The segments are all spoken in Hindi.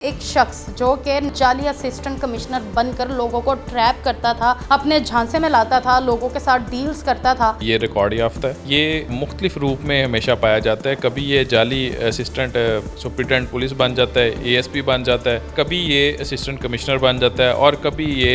एक शख्स जो कि जाली असिस्टेंट कमिश्नर बनकर लोगों को ट्रैप करता था, अपने झांसे में लाता था, लोगों के साथ डील्स करता था। ये रिकॉर्ड याफ्ता है। ये मुख्तलिफ रूप में हमेशा पाया जाता है। कभी ये जाली असिस्टेंट सुप्रिटेंडेंट पुलिस बन जाता है, एएसपी बन जाता है, कभी ये असिस्टेंट कमिश्नर बन जाता है और कभी ये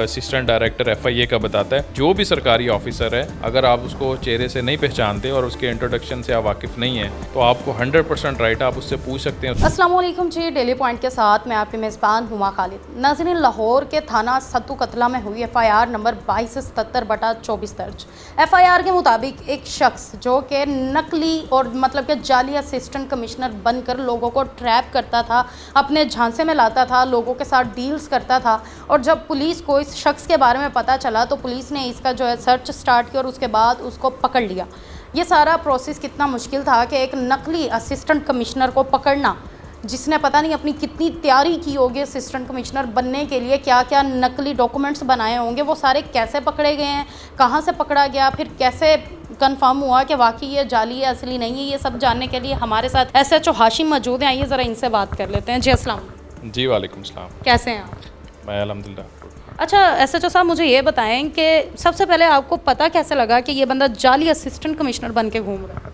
असिस्टेंट डायरेक्टर एफआईए का बताता है। जो भी सरकारी ऑफिसर है, अगर आप उसको चेहरे से नहीं पहचानते और उसके इंट्रोडक्शन से आप वाकिफ नहीं है तो आपको 100% राइट, आप उससे पूछ सकते हैं। अस्सलाम वालेकुम जी, डेली पॉइंट के साथ मैं आपकी मेज़बान हुमा खालिद। नाज़रीन, लाहौर के थाना सत्तू कतला में हुई एफआईआर नंबर 2277/24 दर्ज। एफआईआर के मुताबिक एक शख्स जो कि नकली और मतलब कि जाली असिस्टेंट कमिश्नर बनकर लोगों को ट्रैप करता था, अपने झांसे में लाता था, लोगों के साथ डील्स करता था। और जब पुलिस को इस शख्स के बारे में पता चला तो पुलिस ने इसका जो है सर्च स्टार्ट किया और उसके बाद उसको पकड़ लिया। ये सारा प्रोसेस कितना मुश्किल था कि एक नकली असिस्टेंट कमिश्नर को पकड़ना, जिसने पता नहीं अपनी कितनी तैयारी की होगी असिस्टेंट कमिश्नर बनने के लिए, क्या क्या नकली डॉक्यूमेंट्स बनाए होंगे, वो सारे कैसे पकड़े गए हैं, कहाँ से पकड़ा गया, फिर कैसे कंफर्म हुआ कि वाकई ये जाली है, असली नहीं है। ये सब जानने के लिए हमारे साथ एसएचओ हाशिम मौजूद हैं। आइए ज़रा इनसे बात कर लेते हैं। जी अस्सलाम वालेकुम। जी वालेकुम सलाम। कैसे हैं आप? मैं अल्हम्दुलिल्लाह। अच्छा एसएचओ साहब, मुझे ये बताएं कि सबसे पहले आपको पता कैसे लगा कि ये बंदा जाली असिस्टेंट कमिश्नर बन के घूम रहा है?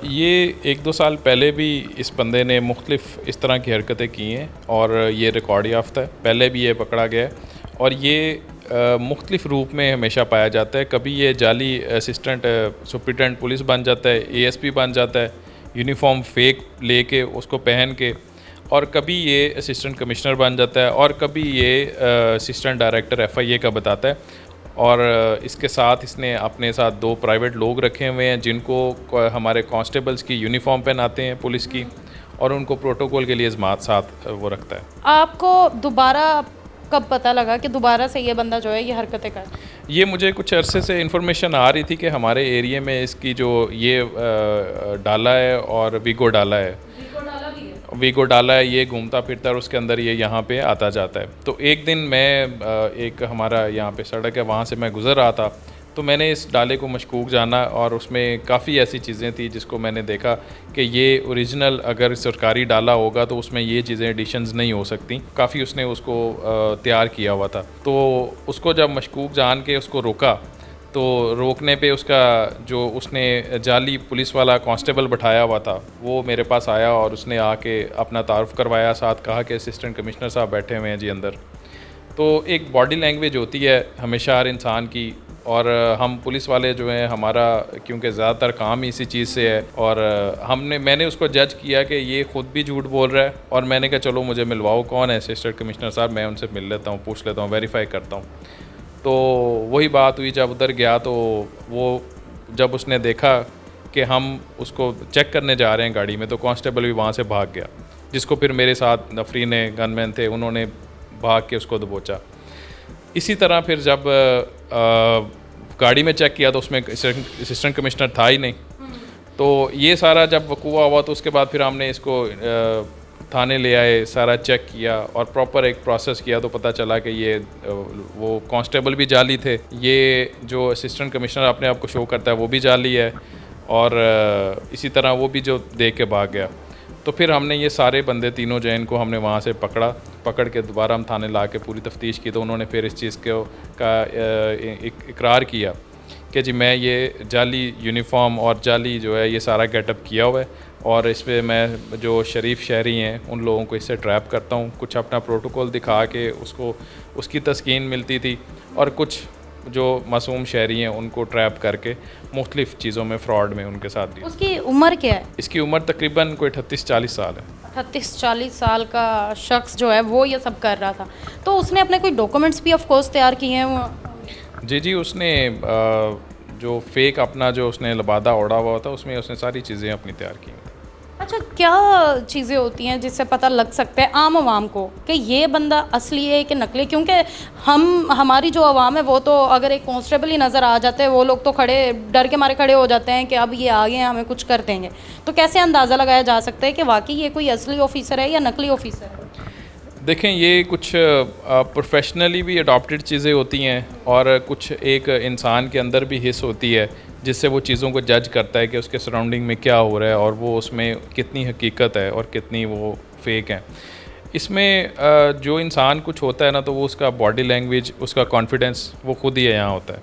ये 1-2 साल पहले भी इस बंदे ने मुख्तलिफ इस तरह की हरकतें की हैं और ये रिकॉर्ड याफ्ता है। पहले भी ये पकड़ा गया है और ये मुख्तलिफ रूप में हमेशा पाया जाता है। कभी ये जाली असिस्टेंट सुप्रिटेंडेंट पुलिस बन जाता है, एएसपी बन जाता है, यूनिफॉर्म फेक लेके उसको पहन के, और कभी ये असिस्टेंट कमिश्नर बन जाता है और कभी ये असिस्टेंट डायरेक्टर एफआईए का बताता है। और इसके साथ इसने अपने साथ 2 प्राइवेट लोग रखे हुए हैं जिनको हमारे कांस्टेबल्स की यूनिफॉर्म पहनाते हैं पुलिस की, और उनको प्रोटोकॉल के लिए ज़मात साथ वो रखता है। आपको दोबारा कब पता लगा कि दोबारा से ये बंदा जो है ये हरकतें कर? ये मुझे कुछ अरसे से इन्फॉर्मेशन आ रही थी कि हमारे एरिया में इसकी जो ये डाला है और वीगो डाला है, ये घूमता फिरता है और उसके अंदर ये यहाँ पे आता जाता है। तो एक दिन मैं एक हमारा यहाँ पे सड़क है, वहाँ से मैं गुज़र रहा था तो मैंने इस डाले को मशकूक जाना और उसमें काफ़ी ऐसी चीज़ें थी जिसको मैंने देखा कि ये ओरिजिनल अगर सरकारी डाला होगा तो उसमें ये चीज़ें एडिशंस नहीं हो सकती। काफ़ी उसने उसको तैयार किया हुआ था। तो उसको जब मशकूक जान के उसको रोका तो रोकने पे उसका जो उसने जाली पुलिस वाला कांस्टेबल बैठाया हुआ था वो मेरे पास आया और उसने आके अपना तारुफ करवाया, साथ कहा कि असिस्टेंट कमिश्नर साहब बैठे हुए हैं जी अंदर। तो एक बॉडी लैंग्वेज होती है हमेशा हर इंसान की, और हम पुलिस वाले जो हैं हमारा क्योंकि ज़्यादातर काम ही इसी चीज़ से है, और मैंने उसको जज किया कि ये ख़ुद भी झूठ बोल रहा है, और मैंने कहा चलो मुझे मिलवाओ, कौन है असिस्टेंट कमिश्नर साहब, मैं उनसे मिल लेता हूँ, पूछ लेता हूँ, वेरीफाई करता हूँ। तो वही बात हुई, जब उधर गया तो वो जब उसने देखा कि हम उसको चेक करने जा रहे हैं गाड़ी में, तो कांस्टेबल भी वहाँ से भाग गया, जिसको फिर मेरे साथ नफरी ने गनमैन थे उन्होंने भाग के उसको दबोचा। इसी तरह फिर जब गाड़ी में चेक किया तो उसमें असिस्टेंट कमिश्नर था ही नहीं। तो ये सारा जब वकूआ हुआ तो उसके बाद फिर हमने इसको थाने ले आए, सारा चेक किया और प्रॉपर एक प्रोसेस किया, तो पता चला कि ये वो कांस्टेबल भी जाली थे, ये जो असिस्टेंट कमिश्नर अपने आप को शो करता है वो भी जाली है, और इसी तरह वो भी जो देख के भाग गया। तो फिर हमने ये सारे बंदे तीनों जो इनको हमने वहाँ से पकड़ के दोबारा हम थाने ला के पूरी तफ्तीश की। तो उन्होंने फिर इस चीज़ का इकरार किया कि जी मैं ये जाली यूनिफॉर्म और जाली जो है ये सारा गेटअप किया हुआ है, और इस पर मैं जो शरीफ शहरी हैं उन लोगों को इससे ट्रैप करता हूँ। कुछ अपना प्रोटोकॉल दिखा के उसको उसकी तस्कीन मिलती थी, और कुछ जो मासूम शहरी हैं उनको ट्रैप करके मुख्तलिफ़ चीज़ों में फ़्रॉड में उनके साथ दी। उसकी उम्र क्या है? इसकी उम्र तकरीबन कोई 38-40 साल है। 38-40 साल का शख्स जो है वो ये सब कर रहा था, तो उसने अपने कोई डॉक्यूमेंट्स भी ऑफ कोर्स तैयार किए हैं वो? जी उसने जो फेक अपना जो उसने लबादा ओढ़ा हुआ था उसमें उसने सारी चीज़ें अपनी तैयार की। अच्छा, क्या चीज़ें होती हैं जिससे पता लग सकता है आम आवाम को कि ये बंदा असली है कि नकली? क्योंकि हमारी जो आवाम है वो तो अगर एक कांस्टेबल ही नज़र आ जाते हैं वो लोग तो खड़े डर के मारे खड़े हो जाते हैं कि अब ये आ गए हैं, हमें कुछ कर देंगे। तो कैसे अंदाज़ा लगाया जा सकता है कि वाकई ये कोई असली ऑफिसर है या नकली ऑफिसर है? देखें, ये कुछ प्रोफेशनली भी अडॉप्टेड चीज़ें होती हैं और कुछ एक इंसान के अंदर भी हिस्स होती है जिससे वो चीज़ों को जज करता है कि उसके सराउंडिंग में क्या हो रहा है और वो उसमें कितनी हकीकत है और कितनी वो फेक है। इसमें जो इंसान कुछ होता है ना, तो वो उसका बॉडी लैंग्वेज, उसका कॉन्फिडेंस वो खुद ही यहाँ होता है।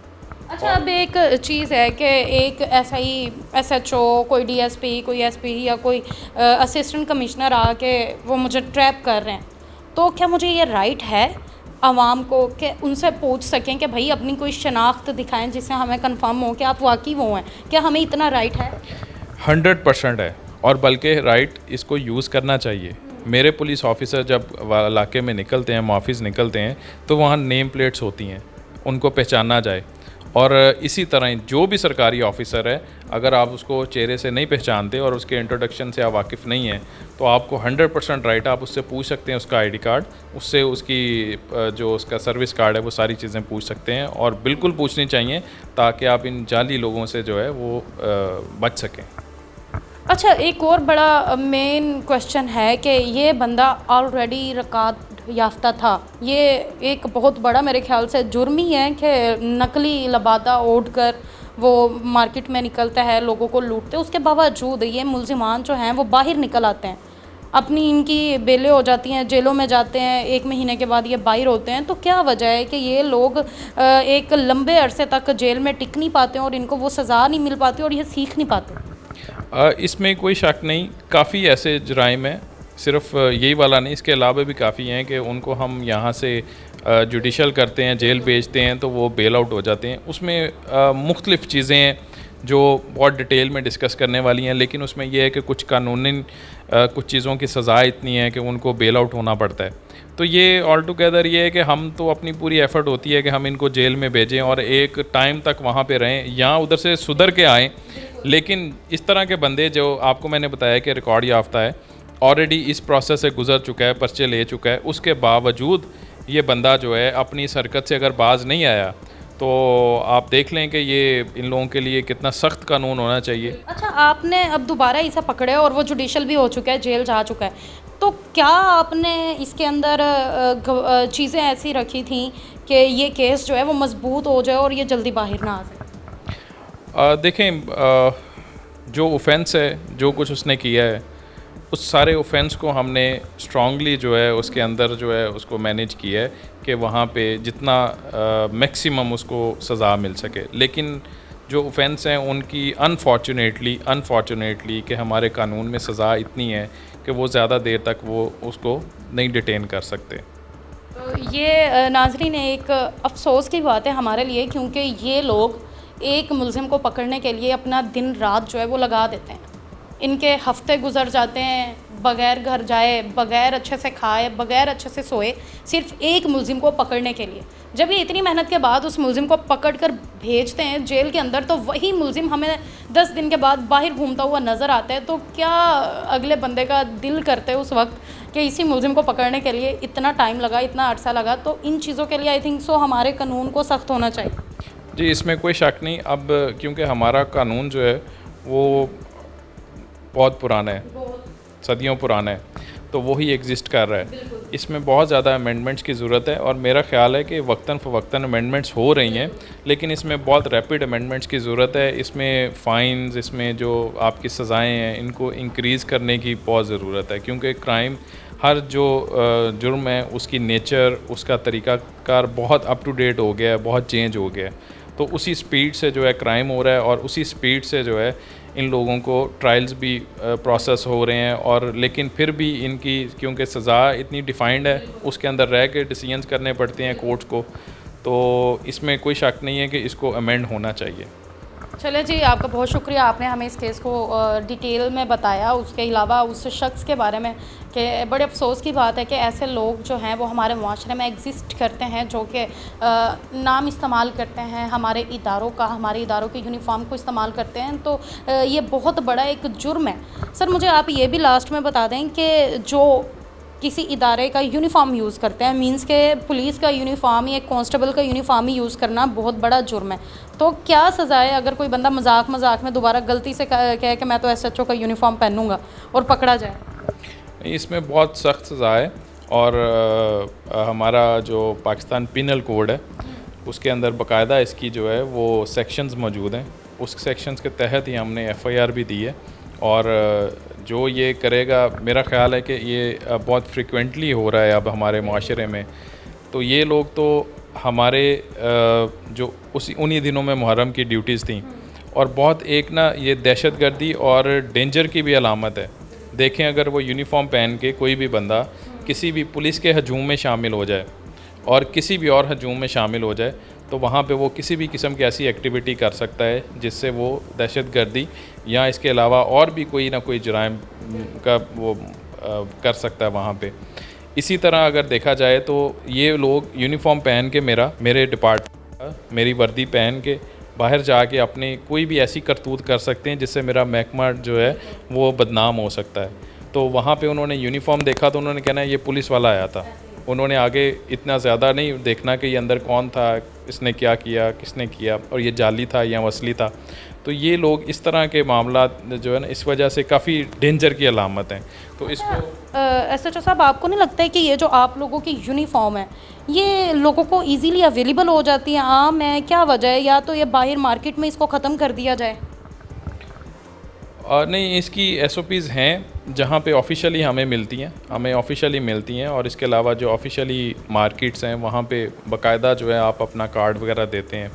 अच्छा, अब एक चीज़ है कि एक SHO, कोई DSP, कोई SP या कोई असिस्टेंट कमिश्नर आके वो मुझे ट्रैप कर रहे हैं, तो क्या मुझे ये राइट है आवाम को कि उनसे पूछ सकें कि भाई अपनी कोई शनाख्त दिखाएं जिससे हमें कंफर्म हो कि आप वाकई वो हैं? क्या हमें इतना राइट है? 100% है, और बल्कि राइट इसको यूज़ करना चाहिए। मेरे पुलिस ऑफिसर जब इलाके में निकलते हैं, मुआफ़िज़ निकलते हैं, तो वहाँ नेम प्लेट्स होती हैं, उनको पहचाना जाए। और इसी तरह जो भी सरकारी ऑफिसर है, अगर आप उसको चेहरे से नहीं पहचानते और उसके इंट्रोडक्शन से आप वाकिफ़ नहीं हैं, तो आपको 100% राइट है, आप उससे पूछ सकते हैं उसका आईडी कार्ड, उससे उसकी जो उसका सर्विस कार्ड है, वो सारी चीज़ें पूछ सकते हैं, और बिल्कुल पूछनी चाहिए ताकि आप इन जाली लोगों से जो है वो बच सकें। अच्छा, एक और बड़ा मेन क्वेश्चन है कि ये बंदा ऑलरेडी रकात याफ्ता था। ये एक बहुत बड़ा मेरे ख्याल से जुर्म ही है कि नकली लबादा ओढ़ कर वो मार्केट में निकलता है, लोगों को लूटते। उसके बावजूद ये मुल्ज़िमान जो हैं वो बाहर निकल आते हैं, अपनी इनकी बेलें हो जाती हैं, जेलों में जाते हैं, 1 महीने के बाद ये बाहर होते हैं। तो क्या वजह है कि ये लोग एक लंबे अरसे तक जेल में टिक नहीं पाते और इनको वो सज़ा नहीं मिल पाती और ये सीख नहीं पाते? इसमें कोई शक नहीं, काफ़ी ऐसे जराइम हैं, सिर्फ यही वाला नहीं, इसके अलावा भी काफ़ी हैं कि उनको हम यहाँ से जुडिशल करते हैं, जेल भेजते हैं, तो वो बेल आउट हो जाते हैं। उसमें मुख्तलिफ़ चीज़ें हैं जो बहुत डिटेल में डिस्कस करने वाली हैं, लेकिन उसमें यह है कि कुछ कानूनी कुछ चीज़ों की सज़ा इतनी है कि उनको बेल आउट होना पड़ता है। तो ये ऑल टुगेदर ये है कि हम तो अपनी पूरी एफ़र्ट होती है कि हम इनको जेल में भेजें और एक टाइम तक वहाँ पे रहें, यहाँ उधर से सुधर के आएँ। लेकिन इस तरह के बंदे जो आपको मैंने बताया कि रिकॉर्ड याफ्ता है, ऑलरेडी इस प्रोसेस से गुज़र चुका है, पर्चे ले चुका है, उसके बावजूद ये बंदा जो है अपनी इस हरकत से अगर बाज नहीं आया, तो आप देख लें कि ये इन लोगों के लिए कितना सख्त कानून होना चाहिए। अच्छा, आपने अब दोबारा इसे पकड़े और वो जुडिशल भी हो चुका है, जेल जा चुका है, तो क्या आपने इसके अंदर चीज़ें ऐसी रखी थी कि ये केस जो है वो मजबूत हो जाए और ये जल्दी बाहर ना आ जाए? देखें, जो ऑफेंस है, जो कुछ उसने किया है, उस सारे ऑफेंस को हमने स्ट्रांगली जो है उसके अंदर जो है उसको मैनेज किया है कि वहाँ पे जितना मैक्सिमम उसको सज़ा मिल सके। लेकिन जो ऑफेंस हैं उनकी अनफॉर्चुनेटली कि हमारे कानून में सज़ा इतनी है कि वो ज़्यादा देर तक वो उसको नहीं डिटेन कर सकते। तो ये नाज़रीन एक अफसोस की बात है हमारे लिए, क्योंकि ये लोग एक मुलजिम को पकड़ने के लिए अपना दिन रात जो है वो लगा देते हैं। इनके हफ्ते गुजर जाते हैं बग़ैर घर जाए, बग़ैर अच्छे से खाए, बग़ैर अच्छे से सोए, सिर्फ एक मुलजिम को पकड़ने के लिए। जब ये इतनी मेहनत के बाद उस मुलजिम को पकड़ कर भेजते हैं जेल के अंदर, तो वही मुलजिम हमें 10 दिन के बाद बाहर घूमता हुआ नज़र आता है। तो क्या अगले बंदे का दिल करता है उस वक्त कि इसी मुलजिम को पकड़ने के लिए इतना टाइम लगा, इतना अरसा लगा? तो इन चीज़ों के लिए आई थिंक सो हमारे कानून को सख्त होना चाहिए। जी, इसमें कोई शक नहीं। अब क्योंकि हमारा कानून जो है वो बहुत पुराना है, सदियों पुराना है, तो वही एग्ज़िस्ट कर रहा है। इसमें बहुत ज़्यादा अमेंडमेंट्स की ज़रूरत है और मेरा ख़्याल है कि वक्तन फ़वक्तन अमेंडमेंट्स हो रही हैं, लेकिन इसमें बहुत रैपिड अमेंडमेंट्स की ज़रूरत है। इसमें फ़ाइन्स, इसमें जो आपकी सज़ाएँ हैं, इनको इंक्रीज़ करने की बहुत ज़रूरत है, क्योंकि क्राइम हर जो जुर्म है उसकी नेचर, उसका तरीक़ाकार बहुत अप टू डेट हो गया है, बहुत चेंज हो गया है। तो उसी स्पीड से जो है क्राइम हो रहा है और उसी स्पीड से जो है इन लोगों को ट्रायल्स भी प्रोसेस हो रहे हैं, और लेकिन फिर भी इनकी क्योंकि सज़ा इतनी डिफाइंड है, उसके अंदर रह के डिसीजंस करने पड़ते हैं कोर्ट्स को, तो इसमें कोई शक नहीं है कि इसको अमेंड होना चाहिए। चले जी, आपका बहुत शुक्रिया, आपने हमें इस केस को डिटेल में बताया। उसके अलावा उस शख्स के बारे में कि बड़े अफसोस की बात है कि ऐसे लोग जो हैं वो हमारे माशरे में एग्जिस्ट करते हैं, जो कि नाम इस्तेमाल करते हैं हमारे इदारों का, हमारे इदारों के यूनिफॉर्म को इस्तेमाल करते हैं। तो ये बहुत बड़ा एक जुर्म है। सर, मुझे आप ये भी लास्ट में बता दें कि जो किसी इदारे का यूनिफॉर्म यूज़ करते हैं, मींस के पुलिस का यूनिफॉर्म या कांस्टेबल का यूनिफॉर्म ही यूज़ करना बहुत बड़ा जुर्म है। तो क्या सज़ा है अगर कोई बंदा मजाक में दोबारा गलती से कहे कि मैं तो SHO का यूनिफॉर्म पहनूंगा और पकड़ा जाए? इसमें बहुत सख्त सज़ा है और हमारा जो पाकिस्तान पिनल कोड है उसके अंदर बाकायदा इसकी जो है वो सेक्शंस मौजूद हैं। उस सेक्शंस के तहत ही हमने एफआईआर भी दी है। और जो ये करेगा, मेरा ख़्याल है कि ये बहुत फ्रिक्वेंटली हो रहा है अब हमारे माशरे में। तो ये लोग तो हमारे जो उन्हीं दिनों में मुहर्रम की ड्यूटीज़ थी, और बहुत एक ना ये दहशतगर्दी और डेंजर की भी अलामत है। देखें, अगर वो यूनिफॉर्म पहन के कोई भी बंदा किसी भी पुलिस के हजूम में शामिल हो जाए और किसी भी और हजूम में शामिल हो जाए, तो वहाँ पे वो किसी भी किस्म की ऐसी एक्टिविटी कर सकता है जिससे वो दहशतगर्दी या इसके अलावा और भी कोई ना कोई जुराइम का वो कर सकता है वहाँ पे। इसी तरह अगर देखा जाए तो ये लोग यूनिफॉर्म पहन के मेरे डिपार्टमेंट मेरी वर्दी पहन के बाहर जाके अपनी कोई भी ऐसी करतूत कर सकते हैं जिससे मेरा महकमा जो है वो बदनाम हो सकता है। तो वहाँ पे उन्होंने यूनिफॉर्म देखा तो उन्होंने कहना है ये पुलिस वाला आया था। उन्होंने आगे इतना ज़्यादा नहीं देखना कि ये अंदर कौन था, इसने क्या किया, किसने किया, और ये जाली था या असली था। तो ये लोग इस तरह के मामला जो है ना, इस वजह से काफ़ी डेंजर की अलामत हैं। तो इसको एसएचओ साहब, आपको नहीं लगता है कि ये जो आप लोगों की यूनिफॉर्म है ये लोगों को इजीली अवेलेबल हो जाती है, आम है, क्या वजह है? या तो ये बाहर मार्केट में इसको ख़त्म कर दिया जाए? नहीं, इसकी एसओपीज़ हैं जहाँ पे ऑफिशियली हमें मिलती हैं, और इसके अलावा जो ऑफिशियली मार्केट्स हैं वहाँ पे बाकायदा जो है आप अपना कार्ड वगैरह देते हैं।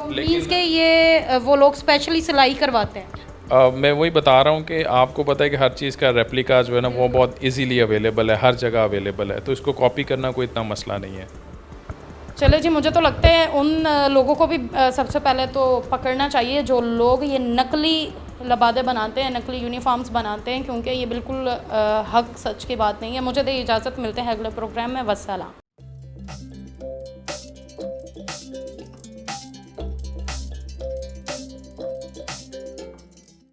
मीन्स के ये वो लोग स्पेशली सिलाई करवाते हैं? मैं वही बता रहा हूँ कि आपको पता है कि हर चीज़ का रेप्लिका जो है ना वो बहुत इजीली अवेलेबल है, हर जगह अवेलेबल है, तो इसको कॉपी करना कोई इतना मसला नहीं है। चले जी, मुझे तो लगता है उन लोगों को भी सबसे पहले तो पकड़ना चाहिए जो लोग ये नकली लबादे बनाते हैं, नकली यूनिफॉर्म्स बनाते हैं, क्योंकि ये बिल्कुल हक सच की बात नहीं है। मुझे दे इजाज़त, मिलते हैं अगले प्रोग्राम में। वस्सलाम।